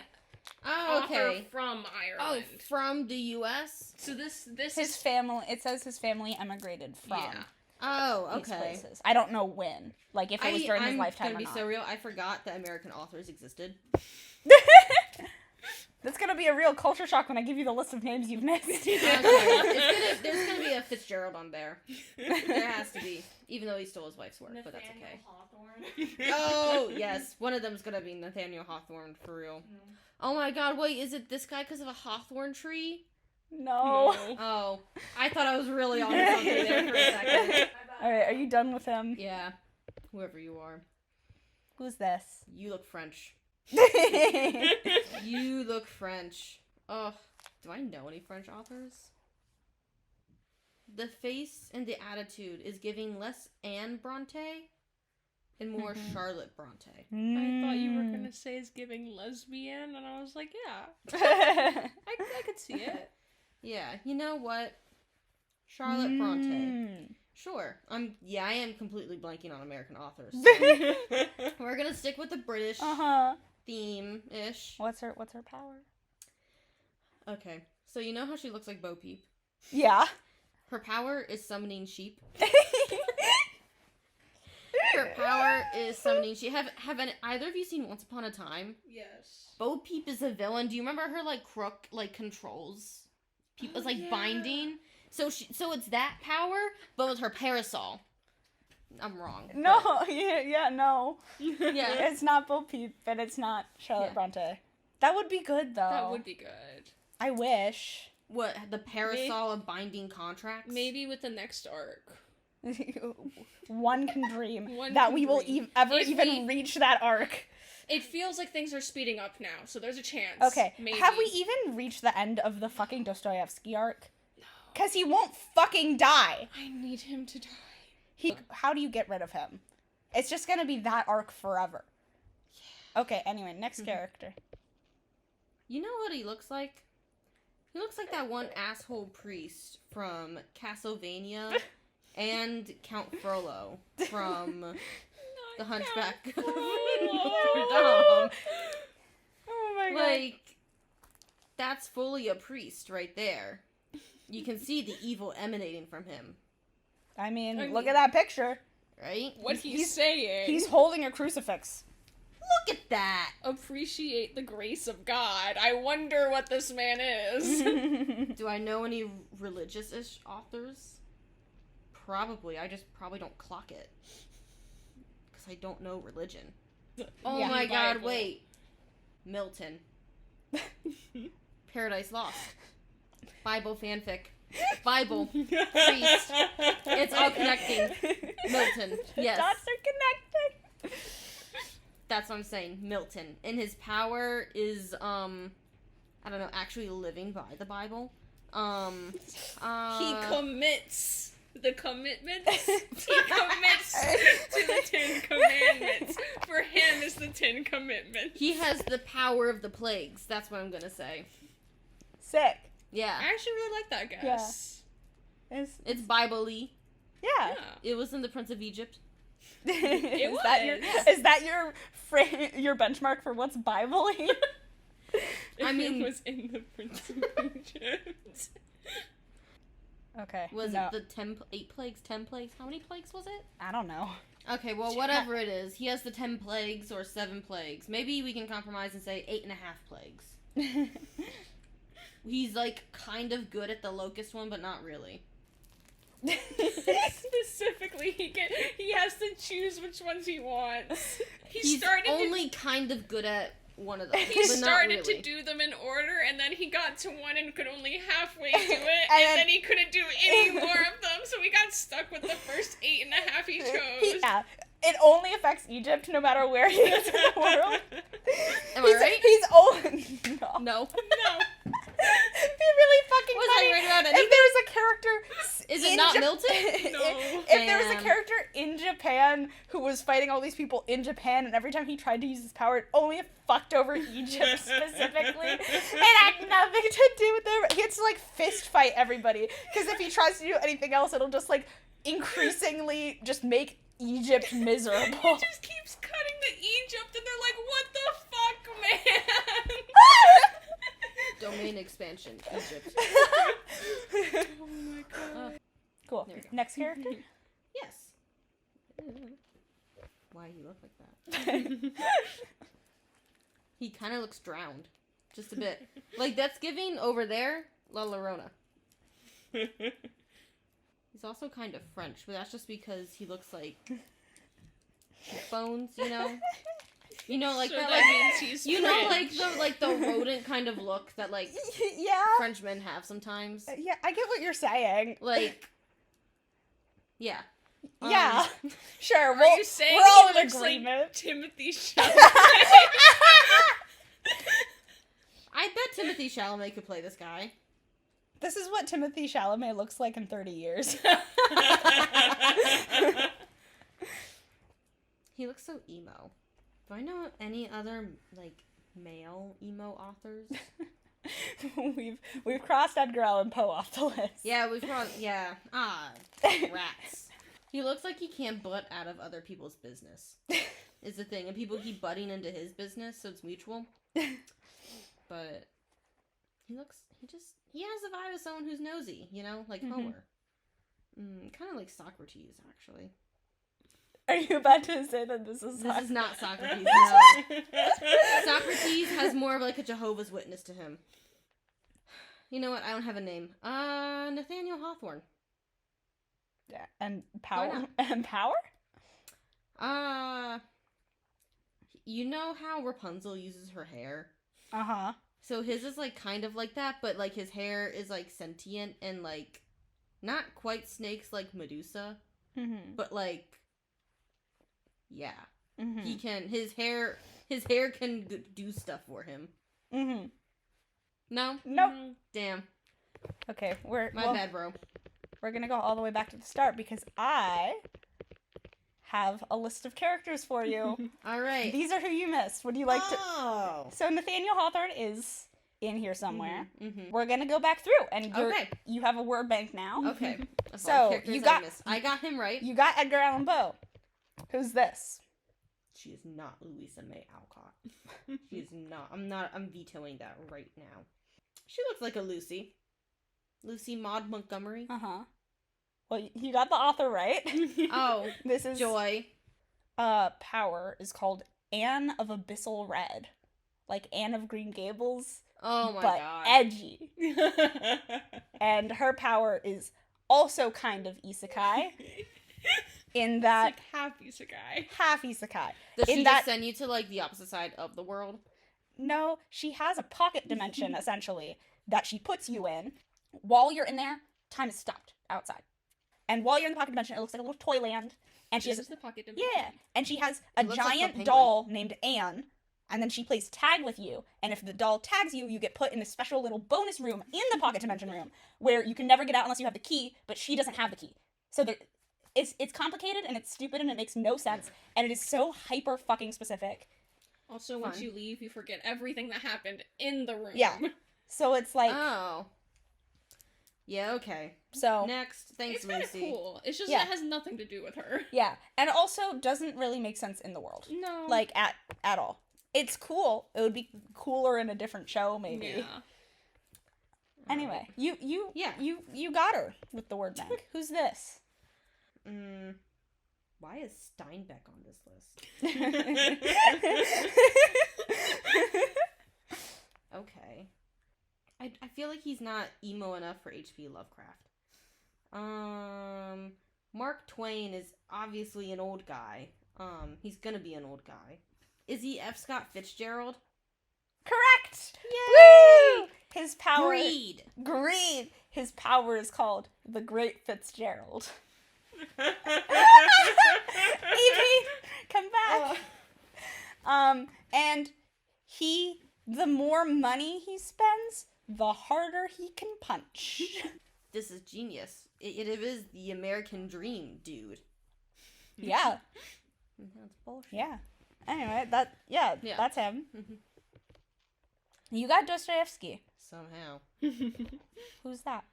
Oh, author okay. from Oh, Ireland. from the U.S. So this His is family. It says his family emigrated from yeah. Oh, these okay. places. I don't know when. Like if it was during his I'm lifetime gonna or be not. so real. I forgot that American authors existed. That's gonna be a real culture shock when I give you the list of names you've missed. Okay. There's gonna be a Fitzgerald on there. There has to be, even though he stole his wife's work, but that's okay. Hawthorne. Oh yes, one of them's gonna be Nathaniel Hawthorne for real. Oh my God! Wait, is it this guy because of a Hawthorne tree? No. Oh, I thought I was really on something there for a second. All right, are you done with him? Yeah, whoever you are, Who's this? you look French. You look French. Oh, do I know any French authors? The face and the attitude is giving less Anne Bronte. and more Charlotte Bronte. I thought you were gonna say is giving lesbian, and I was like, yeah, I could see it. Yeah, you know what? Charlotte Bronte. Sure. I am completely blanking on American authors. So we're gonna stick with the British theme-ish. What's her power? Okay. So you know how she looks like Bo Peep? Yeah. Her power is summoning sheep. Her power is summoning sheep. Have either of you seen Once Upon a Time? Yes. Bo Peep is a villain. Do you remember her like crook like controls people? It's like binding. So it's that power, but with her parasol. I'm wrong. No, but... no. Yeah. It's not Bo Peep, and it's not Charlotte Bronte. That would be good, though. That would be good. I wish. What, the parasol of binding contracts? Maybe with the next arc. One can dream we will If even reach that arc. It feels like things are speeding up now, so there's a chance. Okay, maybe. have we even reached the end of the fucking Dostoevsky arc? No. Because he won't fucking die. I need him to die. How do you get rid of him? It's just gonna be that arc forever. Yeah. Okay, anyway, next character. You know what he looks like? He looks like that one asshole priest from Castlevania and Count Frollo from The Hunchback of Notre Dame. Oh my god. Like, that's fully a priest right there. You can see the evil emanating from him. I mean, look at that picture. Right? What he's saying. He's holding a crucifix. Look at that! Appreciate the grace of God. I wonder what this man is. Do I know any religious-ish authors? Probably. I just probably don't clock it. Because I don't know religion. Oh my god, wait. Milton. Paradise Lost. Bible fanfic. Bible. Priest. It's all connecting. Milton. Yes. Dots are connecting. That's what I'm saying. Milton. And his power is, I don't know, actually living by the Bible. He commits the commitments. He commits to the 10 Commandments. For him, it's the 10 Commitments. He has the power of the plagues. That's what I'm gonna say. Sick. Yeah. I actually really like that guess. Yeah. It's Bible-y. Yeah. It was in the Prince of Egypt. It was. Is that your benchmark for what's Bible-y? I mean, it was in the Prince of Egypt. Okay. Was it the 8 plagues? 10 plagues? How many plagues was it? I don't know. Okay, well, whatever it is. He has the 10 plagues or 7 plagues. Maybe we can compromise and say 8.5 plagues. He's, like, kind of good at the locust one, but not really. Specifically, he has to choose which ones he wants. He's only kind of good at one of them. He but started not really. to do them in order, and then he got to one and could only halfway do it, and then he couldn't do any more of them, so he got stuck with the first 8.5 he chose. Yeah. It only affects Egypt no matter where he is in the world. Am I right? He's only... No. No. It'd be really fucking Was funny I right about anything? if there was a character... Is it not Milton? No. If there was a character in Japan who was fighting all these people in Japan, and every time he tried to use his power, it only fucked over Egypt specifically. It had nothing to do with them. He had to, like, fist fight everybody. Because if he tries to do anything else, it'll just, like, increasingly just make Egypt miserable. He just keeps cutting to Egypt, and they're like, what the fuck, man? Domain expansion, Egypt. Oh my god. Cool. There we go. Next character? Yes. Why he look like that? He kind of looks drowned. Just a bit. Like, that's giving over there, La Llorona. He's also kind of French, but that's just because he looks like bones, you know? You know, like So that, that like, means he's you know, French. like the rodent kind of look that, like, Yeah. Frenchmen have sometimes. Yeah, I get what you're saying. Like, yeah. Yeah. Sure, Are you saying we're all he in looks like agreement. Timothy Chalamet? I bet Timothée Chalamet could play this guy. This is what Timothée Chalamet looks like in 30 years. He looks so emo. Do I know any other, like, male emo authors? We've crossed Edgar Allan Poe off the list. Yeah, we've crossed, yeah. Rats. He looks like he can't butt out of other people's business, is the thing. And people keep butting into his business, so it's mutual. But he has the vibe of someone who's nosy, you know? Like Homer. Kind of like Socrates, actually. Are you about to say that this is This is not Socrates, no. Socrates has more of like a Jehovah's Witness to him. You know what? I don't have a name. Nathaniel Hawthorne. Yeah, and power. Why not? And power? You know how Rapunzel uses her hair? Uh-huh. So his is like kind of like that, but like his hair is like sentient and like not quite snakes like Medusa, but like yeah. He can his hair can do stuff for him. No? Nope. Damn. Okay, My bad, bro. We're gonna go all the way back to the start because I have a list of characters for you. All right. These are who you missed. Would you like to? Oh. So Nathaniel Hawthorne is in here somewhere. Mm-hmm. We're gonna go back through, and you have a word bank now. Okay. So you got I got him right. You got Edgar Allan Poe. Who's this? She is not Louisa May Alcott. She is not. I'm vetoing that right now. She looks like a Lucy. Lucy Maud Montgomery. Uh-huh. Well, you got the author right. Oh, this is Joy. Power is called Anne of Abyssal Red. Like Anne of Green Gables. Oh my but god. Edgy. And her power is also kind of isekai. In that It's like half isekai. half isekai. Does she in just that send you to like the opposite side of the world? No, she has a pocket dimension essentially that she puts you in. While you're in there, time is stopped outside. And while you're in the pocket dimension, it looks like a little toy land. And she This has is the pocket dimension. yeah, and she has a It looks like the giant penguin. doll named Anne. And then she plays tag with you. And if the doll tags you, you get put in a special little bonus room in the pocket dimension room where you can never get out unless you have the key, but she doesn't have the key. So it's complicated and it's stupid and it makes no sense. And it is so hyper fucking specific. Also, once you leave, you forget everything that happened in the room. Yeah. So it's like Oh. Yeah, okay. so Next. Thanks, It's kind of Lucy. cool. It's just Yeah. that it has nothing to do with her. yeah. And it also doesn't really make sense in the world. No. Like at all. It's cool. It would be cooler in a different show maybe. Yeah. Anyway, you Yeah. you got her with the word bank. Who's this? Why is Steinbeck on this list? Okay. I feel like he's not emo enough for H.P. Lovecraft. Mark Twain is obviously an old guy. He's gonna be an old guy. Is he F. Scott Fitzgerald? Correct. Yay! Woo! His power. Greed. Greed. His power is called the Great Fitzgerald. EP, come back. And the more money he spends, the harder he can punch. This is genius. It is the American dream, dude. Yeah. That's bullshit. Yeah. Anyway, Yeah. that's him. You got Dostoevsky. Somehow. Who's that?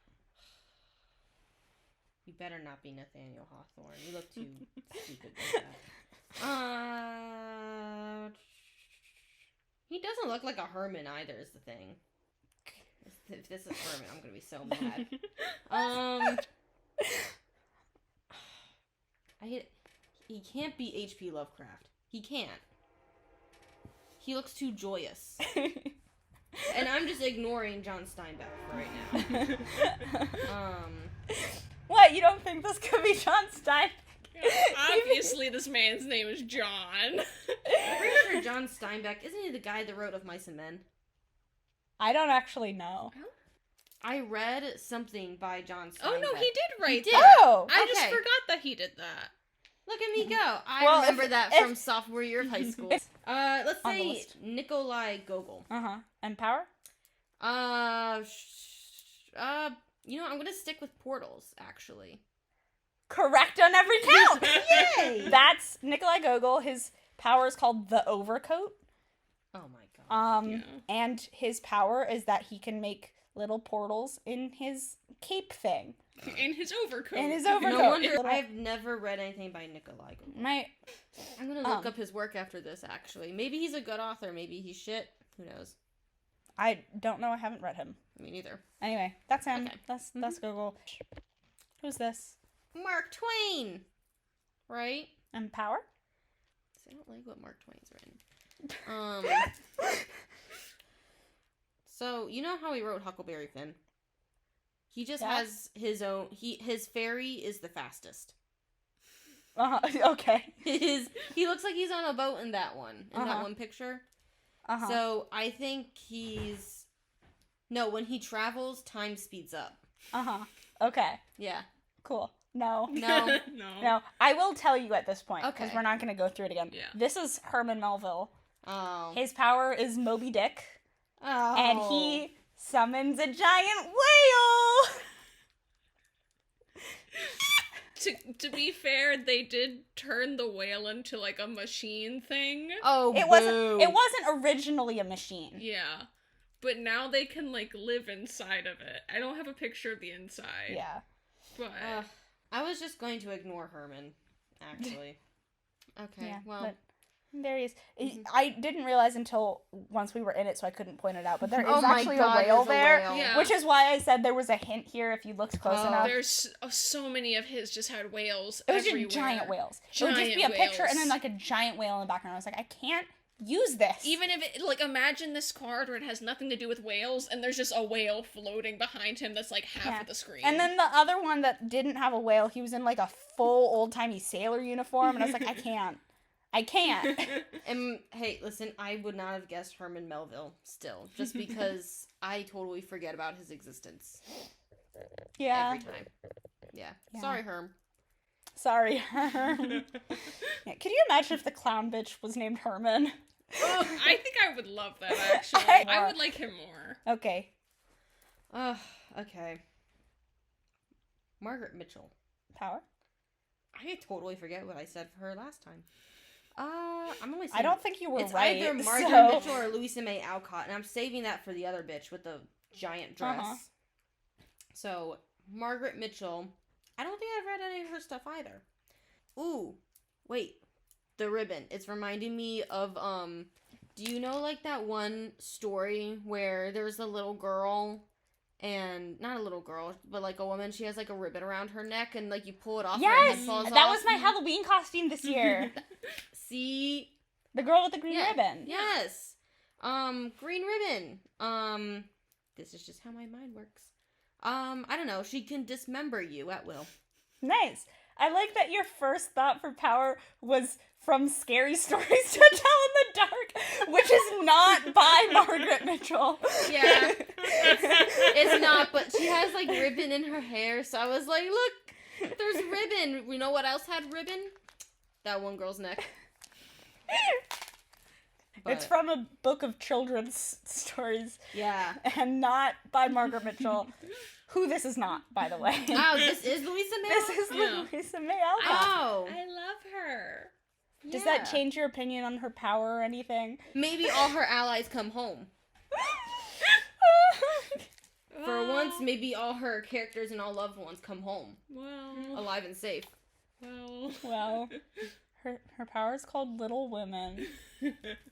You better not be Nathaniel Hawthorne. You look too stupid like that. He doesn't look like a Herman either, is the thing. If this is Herman, I'm gonna be so mad. He can't be H.P. Lovecraft. He can't. He looks too joyous. And I'm just ignoring John Steinbeck for right now. What, you don't think this could be John Steinbeck? Obviously, this man's name is John. I'm pretty sure John Steinbeck, isn't he the guy that wrote Of Mice and Men? I don't actually know. I read something by John Steinbeck. Oh no, he did write did. that. Oh! I just Okay. forgot that he did that. Look at me go. I Well, remember if- that if- from sophomore year of high school. Let's On the say list. Nikolai Gogol. Uh-huh. And power? You know, I'm gonna stick with portals, actually. correct on every count. Yay! That's Nikolai Gogol. His power is called the Overcoat. Oh my god. Yeah. And his power is that he can make little portals in his cape thing. In his overcoat. In his overcoat. No wonder I've never read anything by Nikolai Gogol. I'm gonna look up his work after this, actually. Maybe he's a good author, maybe he's shit. Who knows? I don't know. I haven't read him. Me neither. Anyway, that's him. Okay. That's Gogol. Who's this? Mark Twain! Right? And power? I don't like what Mark Twain's written. So, you know how he wrote Huckleberry Finn? He just has his own... His fairy is the fastest. Okay. He looks like he's on a boat in that one. In that one picture. So, I think he's... No, when he travels, time speeds up. Okay. Yeah. Cool. No. No. No. I will tell you at this point, because Okay. we're not going to go through it again. Yeah. This is Herman Melville. Oh. His power is Moby Dick, Oh. and he summons a giant whale! To be fair, they did turn the whale into like a machine thing. Oh, It wasn't originally a machine. Yeah. But now they can like live inside of it. I don't have a picture of the inside. Yeah. But I was just going to ignore Herman, actually. Okay, Yeah, well... but there he is. I didn't realize until once we were in it, so I couldn't point it out, but there is Oh my actually God, a whale there's a there, whale. Yeah. which is why I said there was a hint here if you looked close enough. there's so many of his just had whales It was everywhere. just giant whales. It would just be a Giant picture and whales. then like a giant whale in the background. I was like, I can't use this. Even if it, like, imagine this card where it has nothing to do with whales, and there's just a whale floating behind him that's like half of the screen. And then the other one that didn't have a whale, he was in like a full old-timey sailor uniform, and I was like, I can't. And hey, listen, I would not have guessed Herman Melville still, just because I totally forget about his existence. Yeah. Every time. Yeah. Sorry, Herm. Sorry, Herm. Yeah, could you imagine if the clown bitch was named Herman? I think I would love that, actually. I would like him more. Okay. Okay. Margaret Mitchell. Power? I totally forget what I said for her last time. I'm only saying... I don't think you were it's right. either Margaret so... Mitchell or Louisa May Alcott, and I'm saving that for the other bitch with the giant dress. So, Margaret Mitchell... I don't think I've read any of her stuff either. Ooh, wait. The Ribbon. It's reminding me of, do you know, like, that one story where there's a little girl, and, not a little girl, but, like, a woman, she has, like, a ribbon around her neck, and, like, you pull it off, and her Yes! head falls That off. was my Halloween costume this year. See? The girl with the green Yeah. ribbon. Yes. Green Ribbon. This is just how my mind works. I don't know. She can dismember you at will. Nice. I like that your first thought for power was from Scary Stories to Tell in the Dark, which is not by Margaret Mitchell. Yeah. It's not, but she has, like, ribbon in her hair, so I was like, look, there's ribbon. You know what else had ribbon? That one girl's neck. It's from a book of children's stories. Yeah. And not by Margaret Mitchell, who this is not, by the way. Oh, this is Louisa May? This is Louisa May Alcott. Oh. I love her. Does that change your opinion on her power or anything? Maybe all her allies come home. For once, maybe all her characters and all loved ones come home. Well. Alive and safe. Well, her power is called Little Women.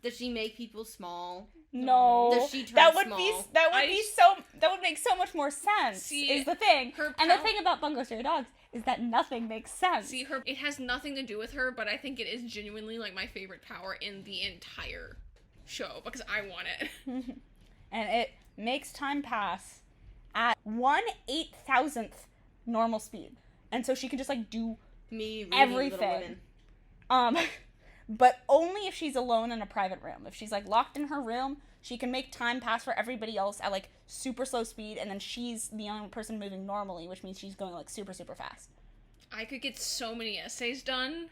Does she make people small? No, Does she turn that would small? that would make so much more sense. See, is the thing, her and the thing about Bungo Stray Dogs is that nothing makes sense. See, it has nothing to do with her, but I think it is genuinely like my favorite power in the entire show because I want it. And it makes time pass at 1/8000th normal speed, and so she can just like do Me reading everything. Little Women. But only if she's alone in a private room. If she's like locked in her room, she can make time pass for everybody else at like super slow speed, and then she's the only person moving normally, which means she's going like super, super fast. I could get so many essays done.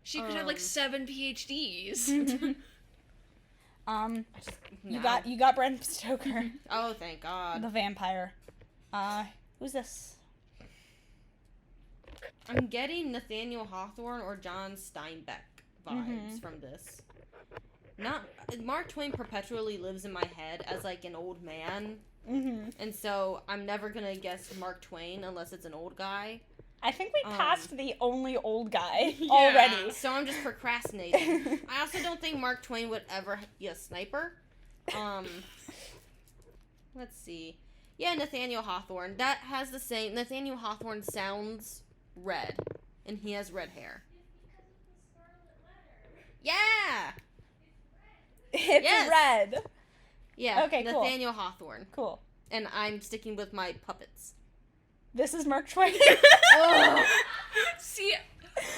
She could have like 7 PhDs. You got Bram Stoker, Oh, thank God. the vampire. Who's this? I'm getting Nathaniel Hawthorne or John Steinbeck vibes from this. Not Mark Twain perpetually lives in my head as like an old man, and so I'm never gonna guess Mark Twain unless it's an old guy. I think we passed the only old guy already. So I'm just procrastinating. I also don't think Mark Twain would ever be a sniper. Let's see. Yeah, Nathaniel Hawthorne. That has the same. Nathaniel Hawthorne sounds red, and he has red hair. Yeah. It's red. Yeah. Okay, cool. Nathaniel Hawthorne. Cool. And I'm sticking with my puppets. This is Mark Twain. See,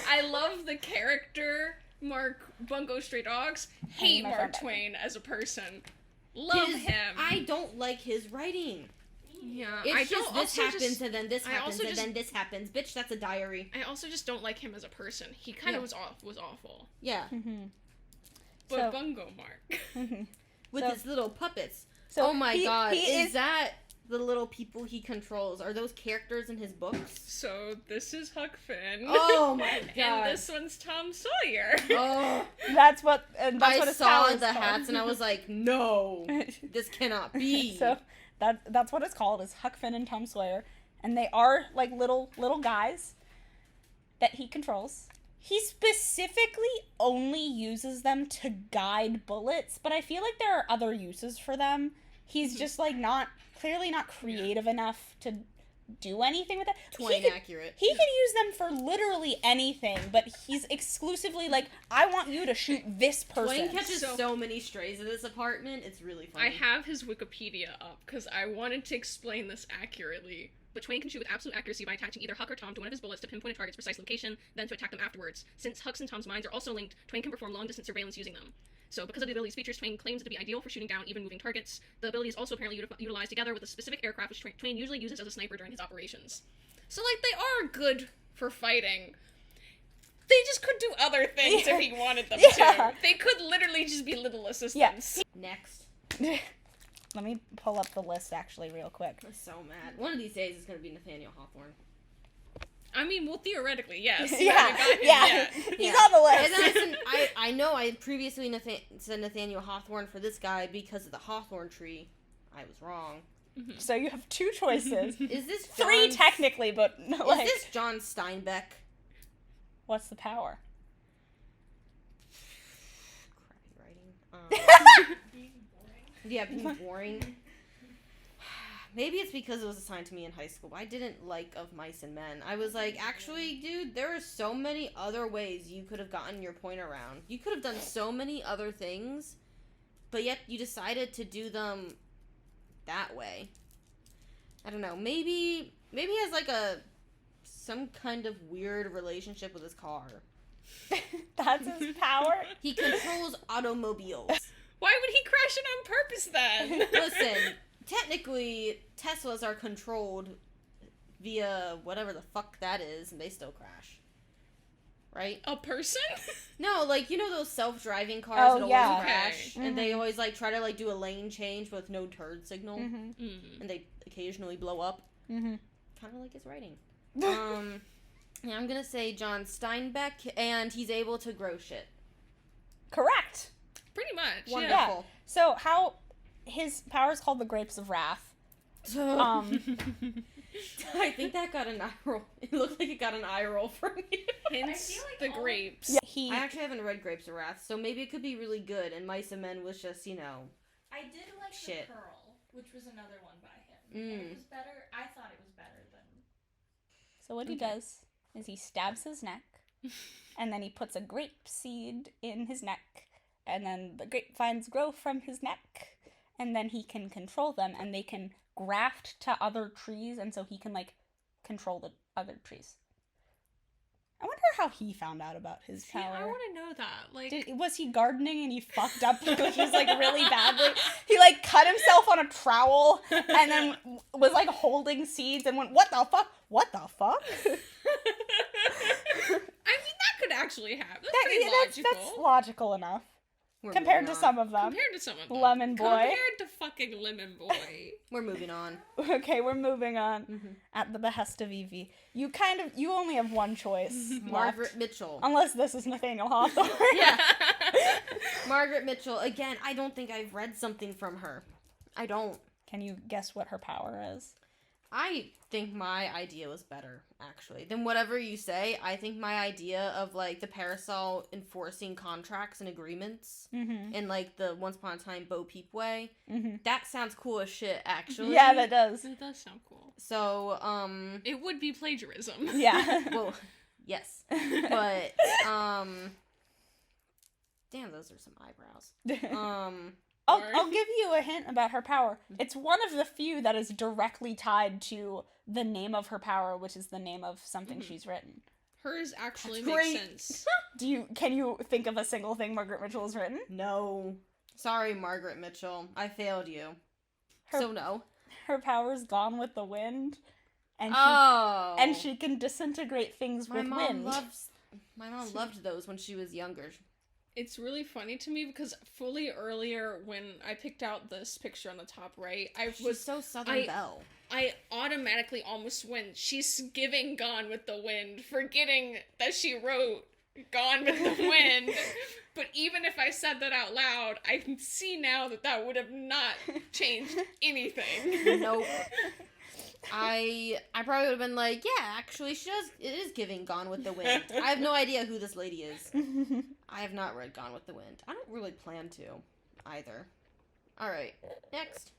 I love the character Bungo Stray Dogs. Hate Mark Twain as a person. Love him. I don't like his writing. Yeah, It's just this happens and then this happens and then this happens. Bitch, that's a diary. I also just don't like him as a person. He kind of was awful. Yeah. But Bungo Mark. With his little puppets. So oh my god, is that the little people he controls? Are those characters in his books? So this is Huck Finn. Oh my god. And this one's Tom Sawyer. Oh. That's what I his saw power is the called. hats and I was like, no, this cannot be. So that's what it's called, is Huck Finn and Tom Sawyer. And they are like little guys that he controls. He specifically only uses them to guide bullets, but I feel like there are other uses for them. He's just like clearly not creative enough to do anything with it. Twain accurate. He could use them for literally anything, but he's exclusively like, I want you to shoot this person. Twain catches so many strays in this apartment, it's really funny. I have his Wikipedia up because I wanted to explain this accurately. But Twain can shoot with absolute accuracy by attaching either Huck or Tom to one of his bullets to pinpoint a target's precise location, then to attack them afterwards. Since Huck's and Tom's minds are also linked, Twain can perform long-distance surveillance using them. So, because of the ability's features, Twain claims it to be ideal for shooting down even moving targets. The ability is also apparently utilized together with a specific aircraft which Twain usually uses as a sniper during his operations. So, like, they are good for fighting. They just could do other things if he wanted them to. They could literally just be little assistants. Next. Let me pull up the list actually real quick. I'm so mad. One of these days it's going to be Nathaniel Hawthorne. I mean, well, theoretically, yes. Yeah. He's on the list. I know I previously said Nathaniel Hawthorne for this guy because of the Hawthorne tree. I was wrong. So you have two choices. Is this three technically, but like... Is this John Steinbeck? What's the power? Crappy writing. Yeah, being boring. Maybe it's because it was assigned to me in high school. I didn't like Of Mice and Men. I was like, actually, dude, there are so many other ways you could have gotten your point around. You could have done so many other things, but yet you decided to do them that way. I don't know. Maybe he has like some kind of weird relationship with his car. That's his power? He controls automobiles. Why would he crash it on purpose then? Listen, technically, Teslas are controlled via whatever the fuck that is, and they still crash. Right? A person? No, like, you know those self-driving cars that always crash? Okay. And they always, like, try to, like, do a lane change with no turd signal? And they occasionally blow up? Kind of like his writing. Yeah, I'm gonna say John Steinbeck, and he's able to grow shit. Correct. Pretty much. Wonderful. Yeah. So how his power is called the Grapes of Wrath. I think that got an eye roll. It looked like it got an eye roll from you. Hence like the grapes. Yeah, I actually haven't read Grapes of Wrath, so maybe it could be really good, and Mice and Men was just, you know... I did like Shit. The Pearl, which was another one by him. And it was better. I thought it was better than... So what he does is he stabs his neck, and then he puts a grape seed in his neck, and then the grapevines grow from his neck, and then he can control them, and they can graft to other trees, and so he can, like, control the other trees. I wonder how he found out about his power. I want to know that. Like, Was he gardening and he fucked up which was like really badly? He like cut himself on a trowel and then was like holding seeds and went, what the fuck? What the fuck? I mean, that could actually happen. That's pretty logical. That's logical enough. compared to some of them. Compared to some of them. Lemon Boy. Compared to fucking Lemon Boy. We're moving on. Okay, we're moving on. Mm-hmm. At the behest of Evie. You only have one choice Margaret left. Mitchell. Unless this is Nathaniel Hawthorne. Yeah. Margaret Mitchell. Again, I don't think I've read something from her. I don't. Can you guess what her power is? I think my idea was better, actually, than whatever you say. I think my idea of, like, the parasol enforcing contracts and agreements in, like, the Once Upon a Time Bo Peep way, that sounds cool as shit, actually. Yeah, that does. It does sound cool. So, It would be plagiarism. Yeah. well, yes. But, damn, those are some eyebrows. I'll give you a hint about her power. It's one of the few that is directly tied to the name of her power, which is the name of something she's written. Hers actually That's makes great. sense. Can you think of a single thing Margaret Mitchell has written? No. Sorry, Margaret Mitchell. I failed you. So no. Her power's Gone with the Wind. And she can disintegrate things with wind. My mom loved those when she was younger. It's really funny to me because fully earlier when I picked out this picture on the top right, She's so Southern Belle. I automatically almost went, she's giving Gone with the Wind, forgetting that she wrote Gone with the Wind. But even if I said that out loud, I can see now that would have not changed anything. Nope. I probably would have been like, yeah, actually, it is giving Gone with the Wind. I have no idea who this lady is. I have not read Gone with the Wind. I don't really plan to, either. Alright, next.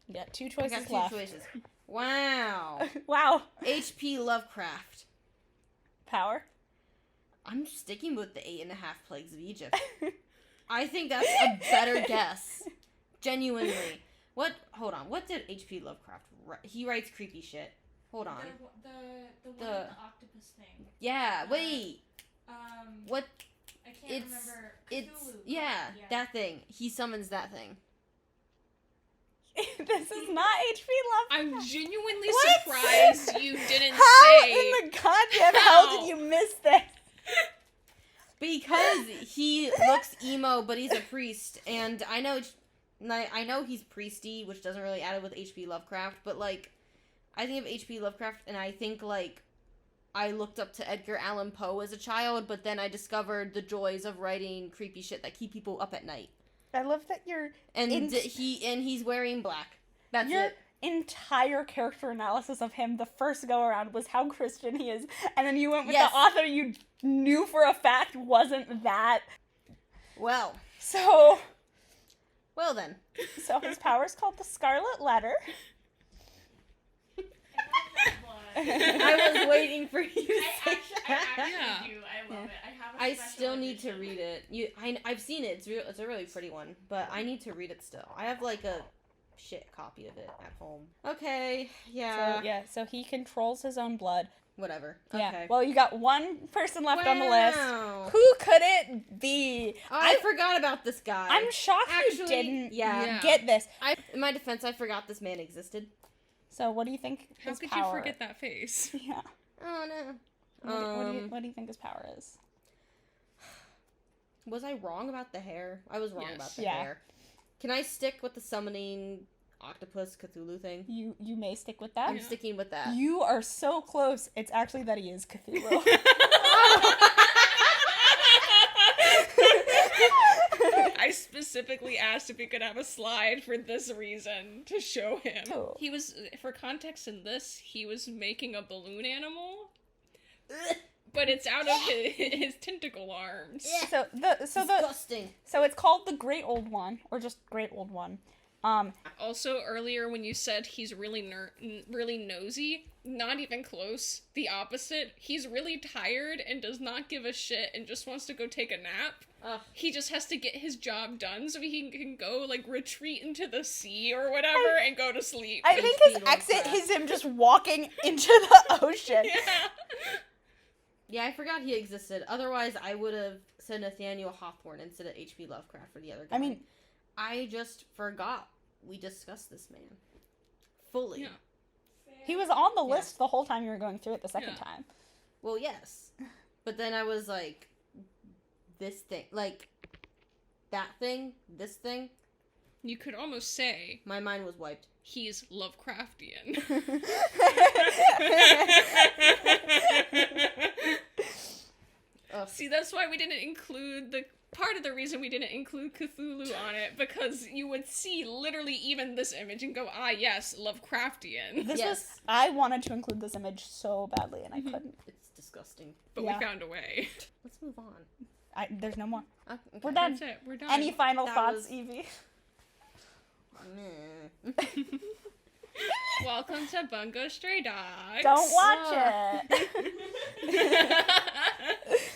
You got two I choices got two left. choices. Wow. Wow. H.P. Lovecraft. Power? I'm sticking with the 8.5 Plagues of Egypt. I think that's a better guess. Genuinely. Hold on, what did H.P. Lovecraft write? He writes creepy shit. Hold on. The one with the octopus thing. Yeah, wait. What? I can't remember. It's Cthulhu. yeah, that thing. He summons that thing. This is not H.P. Lovecraft. I'm genuinely What? surprised you didn't How say. in the goddamn hell did you miss this? Because he looks emo, but he's a priest, and I know he's priesty, which doesn't really add it with H.P. Lovecraft, but, like, I think of H.P. Lovecraft, and I think, like, I looked up to Edgar Allan Poe as a child, but then I discovered the joys of writing creepy shit that keep people up at night. I love that He's wearing black. That's your it. entire character analysis of him the first go around was how Christian he is, and then you went with Yes. the author you knew for a fact wasn't that. Well then. So his power's called the Scarlet Letter. I was waiting for you to say I that. actually do. I love it. I have a I special still need to edition. read it. I've seen it. It's a really pretty one, but I need to read it still. I have like a shit copy of it at home. Okay, yeah. So he controls his own blood. Whatever. Yeah. Okay. Well, you got one person left on the list. Wow. Who could it be? Oh, I forgot about this guy. I'm shocked you Actually, didn't yeah. get this. In my defense, I forgot this man existed. So what do you think How his could power? you forget that face? Yeah. Oh no. What do you think his power is? Was I wrong about the hair? I was wrong Yes. about the Yeah. hair. Can I stick with the summoning octopus Cthulhu thing? You may stick with that. I'm sticking with that. You are so close. It's actually that he is Cthulhu. I specifically asked if we could have a slide for this reason to show him. Oh. He was, for context in this, he was making a balloon animal, but it's out of his tentacle arms. So Disgusting. so it's called the Great Old One, or just Great Old One. Also, earlier when you said he's really really nosy, not even close. The opposite. He's really tired and does not give a shit and just wants to go take a nap. Ugh. He just has to get his job done so he can go, like, retreat into the sea or whatever and go to sleep. I think his HP exit Lovecraft. is him just walking into the ocean. Yeah. Yeah, I forgot he existed. Otherwise, I would have said Nathaniel Hawthorne instead of H.P. Lovecraft for the other guy. I mean, I just forgot we discussed this man. Fully. Yeah. he was on the list the whole time you were going through it the second Yeah. time. Well, yes. But then I was like, this thing, like, that thing, this thing, You could almost say my mind was wiped. he's Lovecraftian. See, that's why we didn't include part of the reason we didn't include Cthulhu on it, because you would see literally even this image and go, ah, yes, Lovecraftian. I wanted to include this image so badly, and I couldn't. It's disgusting. But we found a way. Let's move on. There's no more. Okay. We're done. That's it. We're done. Any final That thoughts, was- Evie? Meh. Welcome to Bungo Stray Dogs. Don't watch it.